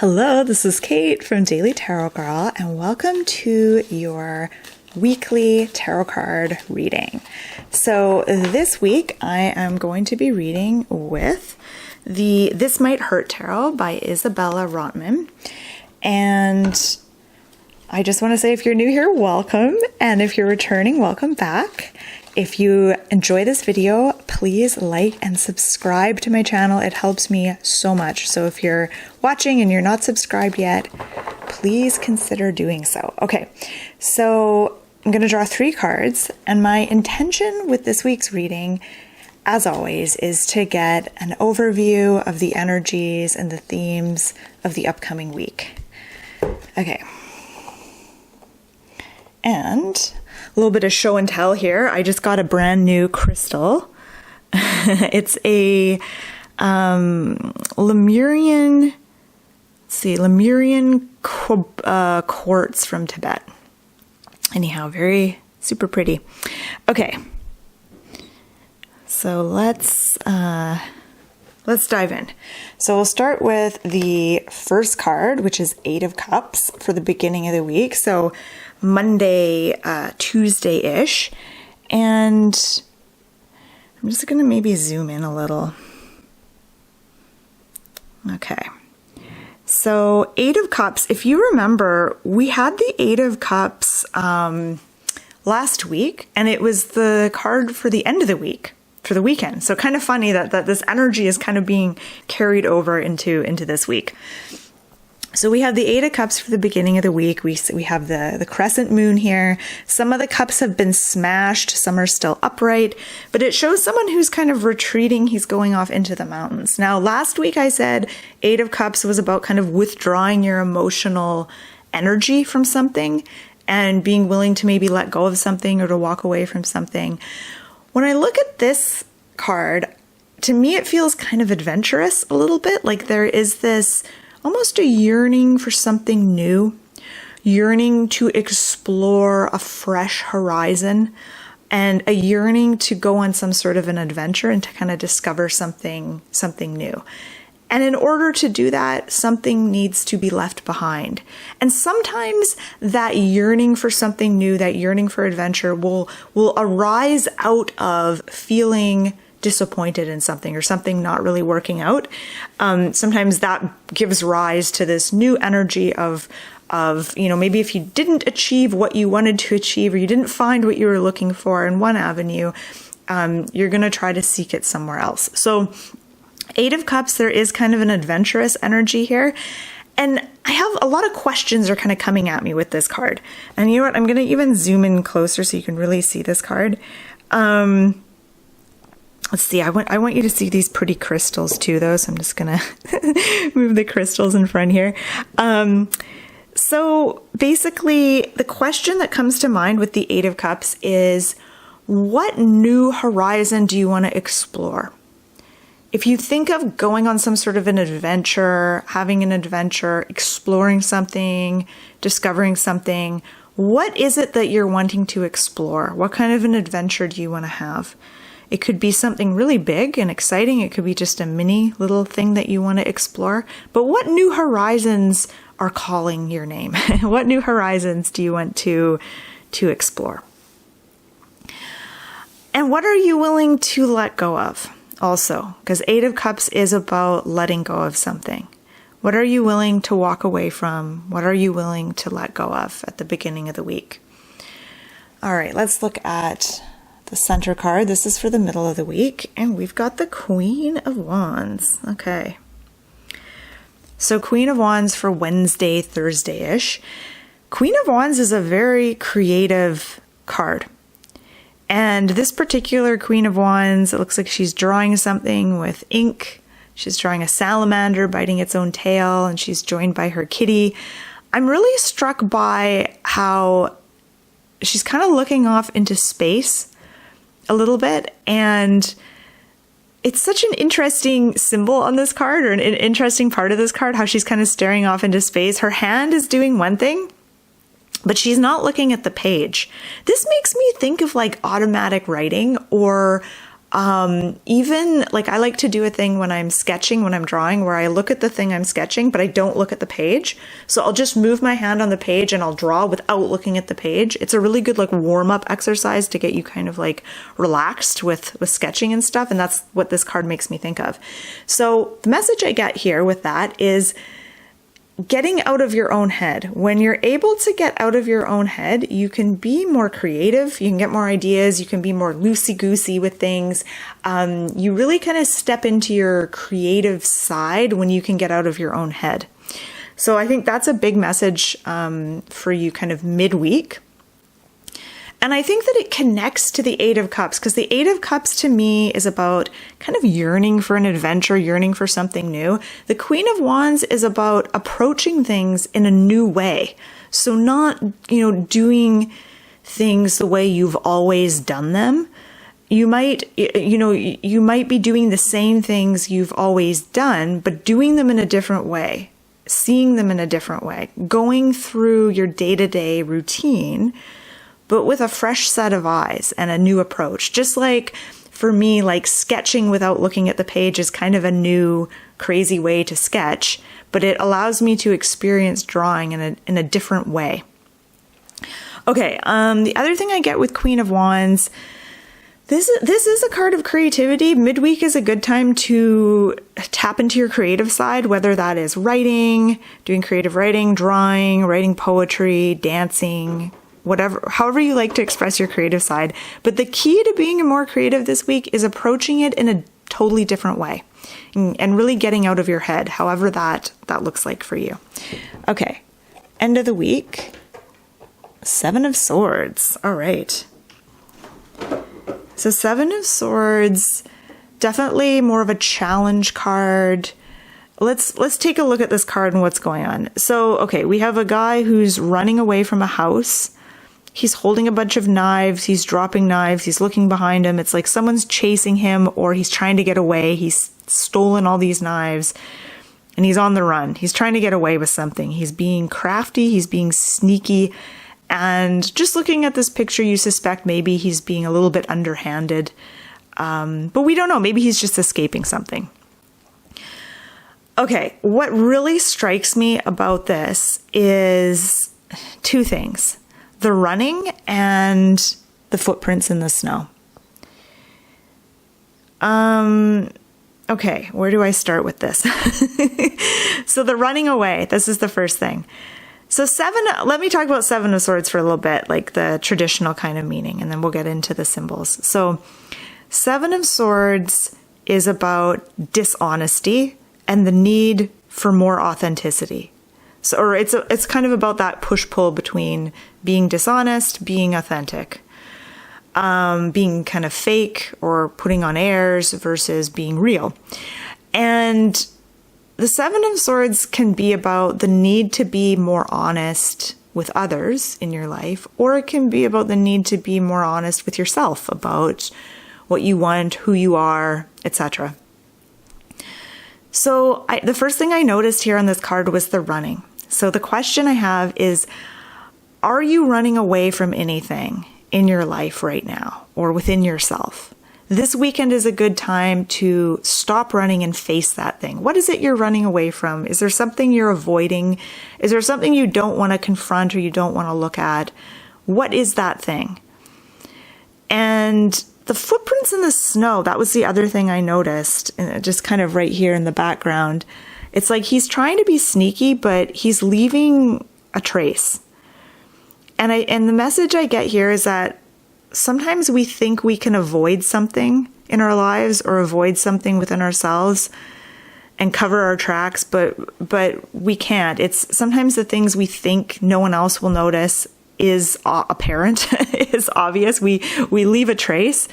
Hello, this is Kate from Daily Tarot Girl, and welcome to your weekly tarot card reading. So this week I am going to be reading with the This Might Hurt Tarot by Isabela Rotman. And I just want to say, if you're new here, welcome. And if you're returning, welcome back. If you enjoy this video, please like and subscribe to my channel. It helps me so much. So if you're watching and you're not subscribed yet, please consider doing so. Okay, so I'm going to draw 3 cards, and my intention with this week's reading, as always, is to get an overview of the energies and the themes of the upcoming week. Okay. And a little bit of show and tell here. I just got a brand new crystal. It's a Lemurian quartz from Tibet. Anyhow, very super pretty. Okay, so let's dive in. So we'll start with the first card, which is 8 of Cups for the beginning of the week. So Monday, Tuesday-ish. And I'm just going to maybe zoom in a little. Okay. So 8 of Cups, if you remember, we had the 8 of Cups last week, and it was the card for the end of the week, for the weekend. So kind of funny that this energy is kind of being carried over into this week. So we have the 8 of Cups for the beginning of the week. We have the crescent moon here. Some of the cups have been smashed. Some are still upright. But it shows someone who's kind of retreating. He's going off into the mountains. Now, last week I said 8 of Cups was about kind of withdrawing your emotional energy from something and being willing to maybe let go of something or to walk away from something. When I look at this card, to me it feels kind of adventurous a little bit. Like there is this almost a yearning for something new, yearning to explore a fresh horizon, and a yearning to go on some sort of an adventure and to kind of discover something new. And in order to do that, something needs to be left behind. And sometimes that yearning for something new, that yearning for adventure will arise out of feeling disappointed in something or something not really working out. Sometimes that gives rise to this new energy of, maybe if you didn't achieve what you wanted to achieve, or you didn't find what you were looking for in one avenue, you're going to try to seek it somewhere else. So 8 of Cups, there is kind of an adventurous energy here. And I have a lot of questions are kind of coming at me with this card. And you know what? I'm going to even zoom in closer so you can really see this card. Let's see, I want you to see these pretty crystals too, though, so I'm just going to move the crystals in front here. So basically, the question that comes to mind with the 8 of Cups is, what new horizon do you want to explore? If you think of going on some sort of an adventure, having an adventure, exploring something, discovering something, what is it that you're wanting to explore? What kind of an adventure do you want to have? It could be something really big and exciting. It could be just a mini little thing that you want to explore. But what new horizons are calling your name? What new horizons do you want to explore? And what are you willing to let go of also? Because 8 of Cups is about letting go of something. What are you willing to walk away from? What are you willing to let go of at the beginning of the week? All right, let's look at the center card. This is for the middle of the week, and we've got the Queen of Wands. Okay. So Queen of Wands for Wednesday, Thursday-ish. Queen of Wands is a very creative card. And this particular Queen of Wands, it looks like she's drawing something with ink. She's drawing a salamander biting its own tail, and she's joined by her kitty. I'm really struck by how she's kind of looking off into space a little bit, and it's such an interesting symbol on this card, or an interesting part of this card, how she's kind of staring off into space. Her hand is doing one thing, but she's not looking at the page. This makes me think of like automatic writing or Even like I like to do a thing when I'm sketching, when I'm drawing, where I look at the thing I'm sketching, but I don't look at the page. So I'll just move my hand on the page and I'll draw without looking at the page. It's a really good like warm up exercise to get you kind of like relaxed with sketching and stuff. And that's what this card makes me think of. So the message I get here with that is getting out of your own head. When you're able to get out of your own head, you can be more creative, you can get more ideas, you can be more loosey-goosey with things. You really kind of step into your creative side when you can get out of your own head. So I think that's a big message for you kind of midweek. And I think that it connects to the Eight of Cups, because the Eight of Cups to me is about kind of yearning for an adventure, yearning for something new. The Queen of Wands is about approaching things in a new way. So not, doing things the way you've always done them. You might be doing the same things you've always done, but doing them in a different way, seeing them in a different way, going through your day-to-day routine, but with a fresh set of eyes and a new approach. Just like for me, like sketching without looking at the page is kind of a new crazy way to sketch, but it allows me to experience drawing in a different way. Okay, the other thing I get with Queen of Wands, this is a card of creativity. Midweek is a good time to tap into your creative side, whether that is writing, doing creative writing, drawing, writing poetry, dancing, whatever, however you like to express your creative side. But the key to being more creative this week is approaching it in a totally different way and really getting out of your head, however that looks like for you. Okay, end of the week, Seven of Swords. All right. So Seven of Swords, definitely more of a challenge card. Let's take a look at this card and what's going on. So, okay, we have a guy who's running away from a house. He's holding a bunch of knives. He's dropping knives. He's looking behind him. It's like someone's chasing him or he's trying to get away. He's stolen all these knives and he's on the run. He's trying to get away with something. He's being crafty. He's being sneaky. And just looking at this picture, you suspect maybe he's being a little bit underhanded. But we don't know. Maybe he's just escaping something. Okay, what really strikes me about this is two things: the running and the footprints in the snow. Okay, where do I start with this? So the running away, this is the first thing. So let me talk about Seven of Swords for a little bit, like the traditional kind of meaning, and then we'll get into the symbols. So Seven of Swords is about dishonesty and the need for more authenticity. So, or it's kind of about that push-pull between being dishonest, being authentic, being kind of fake or putting on airs versus being real. And the Seven of Swords can be about the need to be more honest with others in your life, or it can be about the need to be more honest with yourself about what you want, who you are, etc. So the first thing I noticed here on this card was the running. So the question I have is, are you running away from anything in your life right now or within yourself? This weekend is a good time to stop running and face that thing. What is it you're running away from? Is there something you're avoiding? Is there something you don't want to confront or you don't want to look at? What is that thing? And the footprints in the snow, that was the other thing I noticed, just kind of right here in the background. It's like he's trying to be sneaky, but he's leaving a trace. And the message I get here is that sometimes we think we can avoid something in our lives or avoid something within ourselves and cover our tracks, but we can't. It's sometimes the things we think no one else will notice is apparent, is obvious. We leave a trace.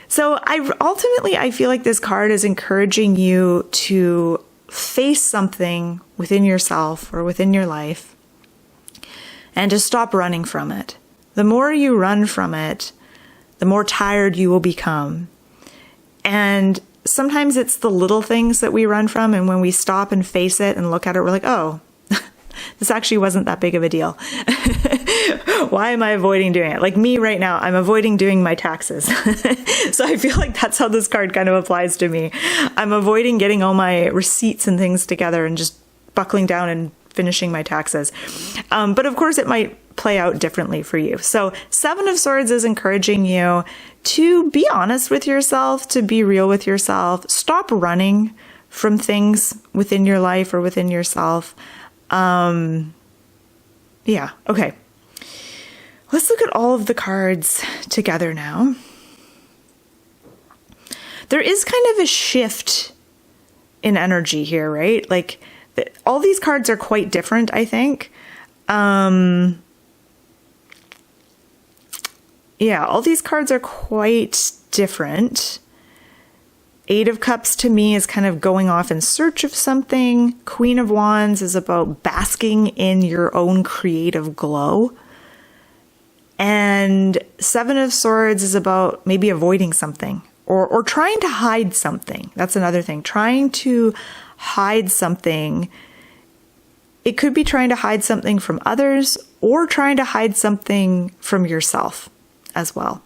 So I feel like this card is encouraging you to face something within yourself or within your life and to stop running from it. The more you run from it, the more tired you will become. And sometimes it's the little things that we run from, and when we stop and face it and look at it, we're like, oh, this actually wasn't that big of a deal. Why am I avoiding doing it? Like me right now, I'm avoiding doing my taxes. So I feel like that's how this card kind of applies to me. I'm avoiding getting all my receipts and things together and just buckling down and finishing my taxes. But of course it might play out differently for you. So Seven of Swords is encouraging you to be honest with yourself, to be real with yourself, stop running from things within your life or within yourself. Yeah. Okay. Let's look at all of the cards together now. There is kind of a shift in energy here, right? Like all these cards are quite different, I think. Yeah, all these cards are quite different. Eight of Cups to me is kind of going off in search of something. Queen of Wands is about basking in your own creative glow. And Seven of Swords is about maybe avoiding something or trying to hide something. That's another thing. Trying to hide something. It could be trying to hide something from others or trying to hide something from yourself as well.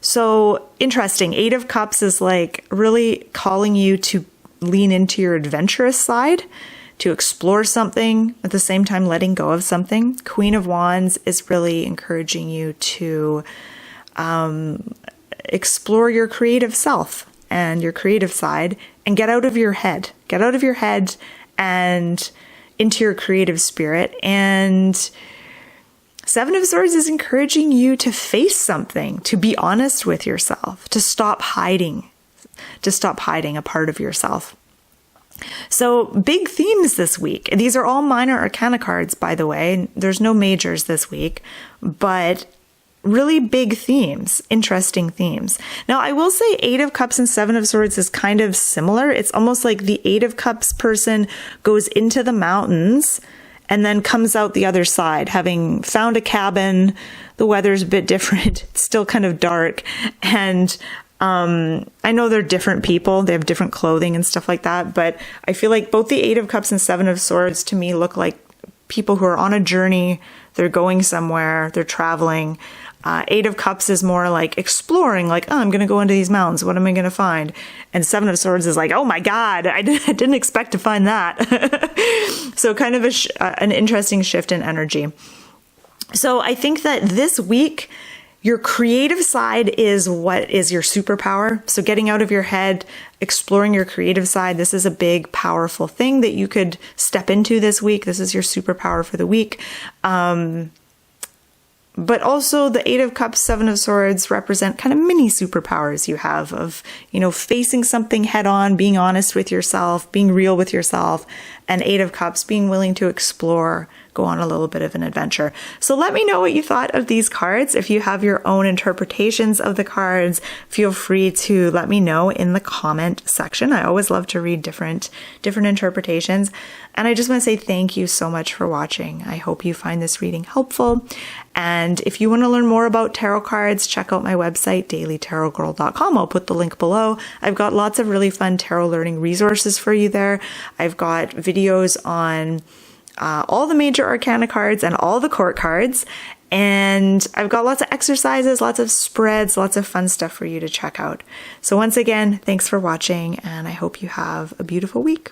So interesting. Eight of Cups is like really calling you to lean into your adventurous side, to explore something, at the same time letting go of something. Queen of Wands is really encouraging you to explore your creative self and your creative side and get out of your head. Get out of your head and into your creative spirit. And Seven of Swords is encouraging you to face something, to be honest with yourself, to stop hiding a part of yourself. So big themes this week. These are all minor arcana cards, by the way. There's no majors this week, but really big themes, interesting themes. Now, I will say Eight of Cups and Seven of Swords is kind of similar. It's almost like the Eight of Cups person goes into the mountains and then comes out the other side, having found a cabin. The weather's a bit different. It's still kind of dark. And I know they're different people. They have different clothing and stuff like that. But I feel like both the Eight of Cups and Seven of Swords to me look like people who are on a journey. They're going somewhere. They're traveling. Eight of Cups is more like exploring, like, oh, I'm going to go into these mountains. What am I going to find? And Seven of Swords is like, oh my God, I didn't expect to find that. So kind of an interesting shift in energy. So I think that this week, your creative side is what is your superpower. So getting out of your head, exploring your creative side, this is a big, powerful thing that you could step into this week. This is your superpower for the week. But also the Eight of Cups, Seven of Swords represent kind of mini superpowers you have of, facing something head on, being honest with yourself, being real with yourself, and Eight of Cups being willing to explore, go on a little bit of an adventure. So let me know what you thought of these cards. If you have your own interpretations of the cards, feel free to let me know in the comment section. I always love to read different interpretations. And I just want to say thank you so much for watching. I hope you find this reading helpful. And if you want to learn more about tarot cards, check out my website, dailytarotgirl.com. I'll put the link below. I've got lots of really fun tarot learning resources for you there. I've got videos on all the major arcana cards and all the court cards. And I've got lots of exercises, lots of spreads, lots of fun stuff for you to check out. So once again, thanks for watching, and I hope you have a beautiful week.